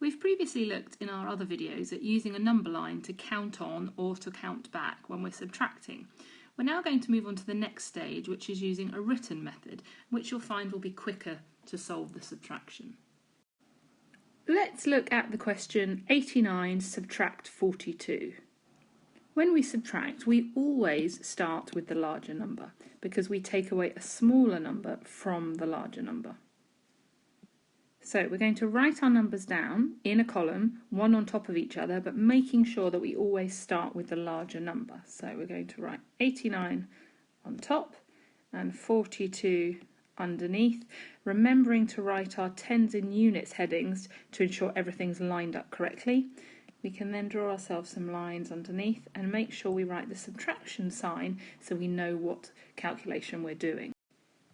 We've previously looked in our other videos at using a number line to count on or to count back when we're subtracting. We're now going to move on to the next stage, which is using a written method, which you'll find will be quicker to solve the subtraction. Let's look at the question 89 subtract 42. When we subtract, we always start with the larger number because we take away a smaller number from the larger number. So we're going to write our numbers down in a column, one on top of each other, but making sure that we always start with the larger number. So we're going to write 89 on top and 42 underneath, remembering to write our tens in units headings to ensure everything's lined up correctly. We can then draw ourselves some lines underneath and make sure we write the subtraction sign so we know what calculation we're doing.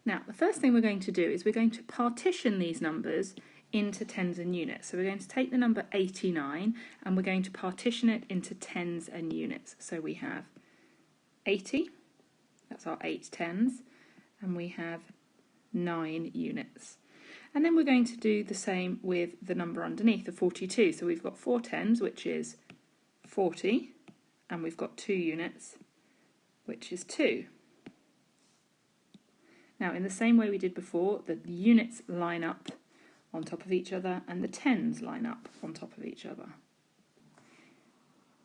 Now, the first thing we're going to do is we're going to partition these numbers into tens and units. So we're going to take the number 89 and we're going to partition it into tens and units. So we have 80, that's our 8 tens, and we have 9 units. And then we're going to do the same with the number underneath, the 42. So we've got 4 tens, which is 40, and we've got 2 units, which is 2. Now, in the same way we did before, the units line up on top of each other and the tens line up on top of each other.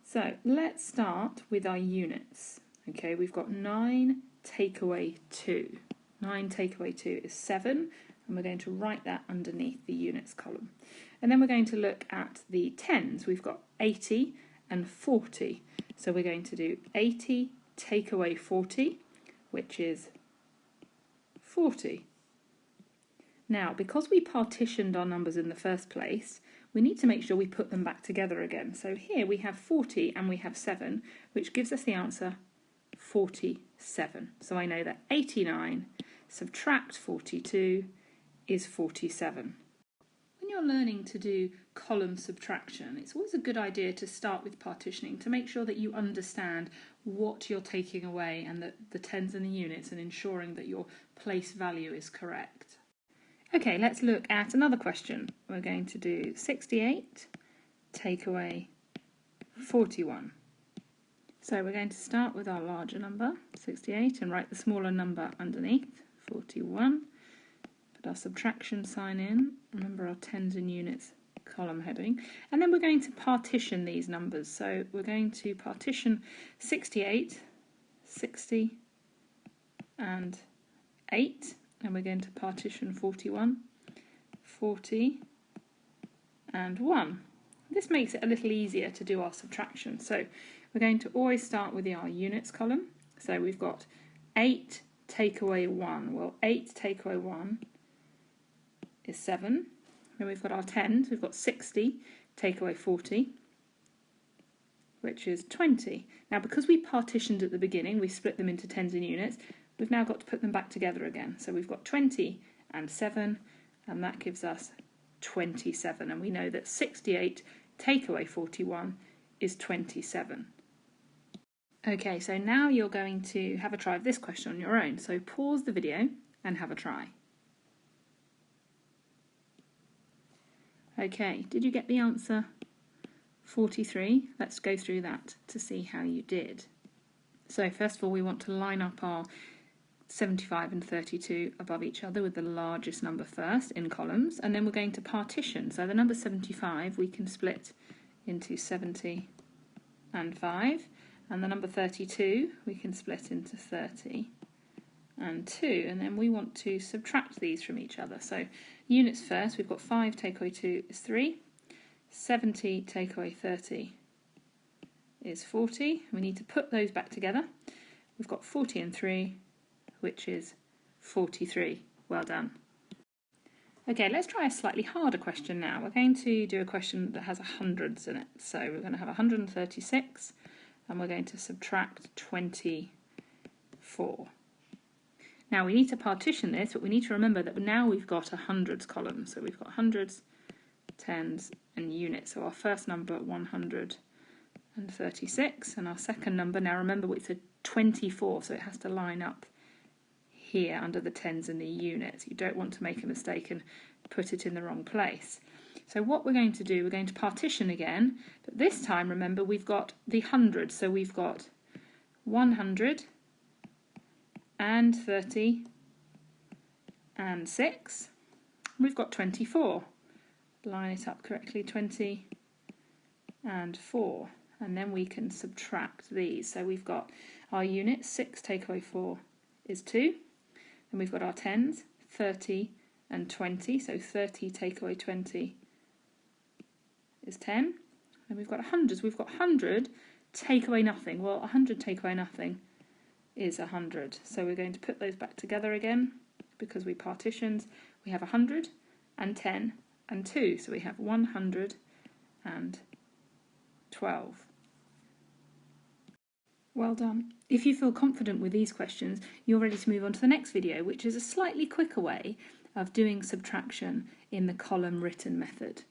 So let's start with our units. Okay, we've got 9 take away 2. 9 take away 2 is 7, and we're going to write that underneath the units column. And then we're going to look at the tens. We've got 80 and 40. So we're going to do 80 take away 40, which is 40. Now, because we partitioned our numbers in the first place, we need to make sure we put them back together again. So here we have 40 and we have 7, which gives us the answer 47. So I know that 89 subtract 42 is 47. When you're learning to do column subtraction, it's always a good idea to start with partitioning to make sure that you understand what you're taking away and the tens and the units, and ensuring that your place value is correct. Okay, let's look at another question. We're going to do 68 take away 41. So we're going to start with our larger number, 68, and write the smaller number underneath, 41. Put our subtraction sign in, remember our tens and units column heading, and then we're going to partition these numbers. So we're going to partition 68, 60 and 8, and we're going to partition 41, 40 and 1. This makes it a little easier to do our subtraction. So we're going to always start with our units column. So we've got 8 take away 1. Well, 8 take away 1 is 7. Then we've got our tens. We've got 60 take away 40, which is 20. Now, because we partitioned at the beginning, we split them into tens and units, we've now got to put them back together again. So we've got 20 and 7, and that gives us 27. And we know that 68 take away 41 is 27. Okay, so now you're going to have a try of this question on your own. So pause the video and have a try. Okay, did you get the answer 43? Let's go through that to see how you did. So first of all, we want to line up our 75 and 32 above each other with the largest number first in columns, and then we're going to partition. So the number 75 we can split into 70 and 5, and the number 32 we can split into 30 and 2, and then we want to subtract these from each other. So units first, we've got 5 take away 2 is 3, 70 take away 30 is 40. We need to put those back together. We've got 40 and 3, which is 43. Well done. Okay, let's try a slightly harder question now. We're going to do a question that has hundreds in it. So we're going to have 136, and we're going to subtract 24. Now we need to partition this, but we need to remember that now we've got a hundreds column. So we've got hundreds, tens and units. So our first number 136, and our second number, now remember it's a 24, so it has to line up here under the tens and the units. You don't want to make a mistake and put it in the wrong place. So what we're going to do, we're going to partition again, but this time, remember, we've got the hundreds. So we've got 100 and 30 and 6. We've got 24. Line it up correctly, 20 and 4. And then we can subtract these. So we've got our units, 6 take away 4 is 2. And we've got our tens, 30 and 20. So 30 take away 20 is 10. And we've got hundreds. We've got 100 take away nothing. Well, 100 take away nothing is 100. So we're going to put those back together again because we partitioned. We have 100 and 10 and 2. So we have 112. Well done. If you feel confident with these questions, you're ready to move on to the next video, which is a slightly quicker way of doing subtraction in the column written method.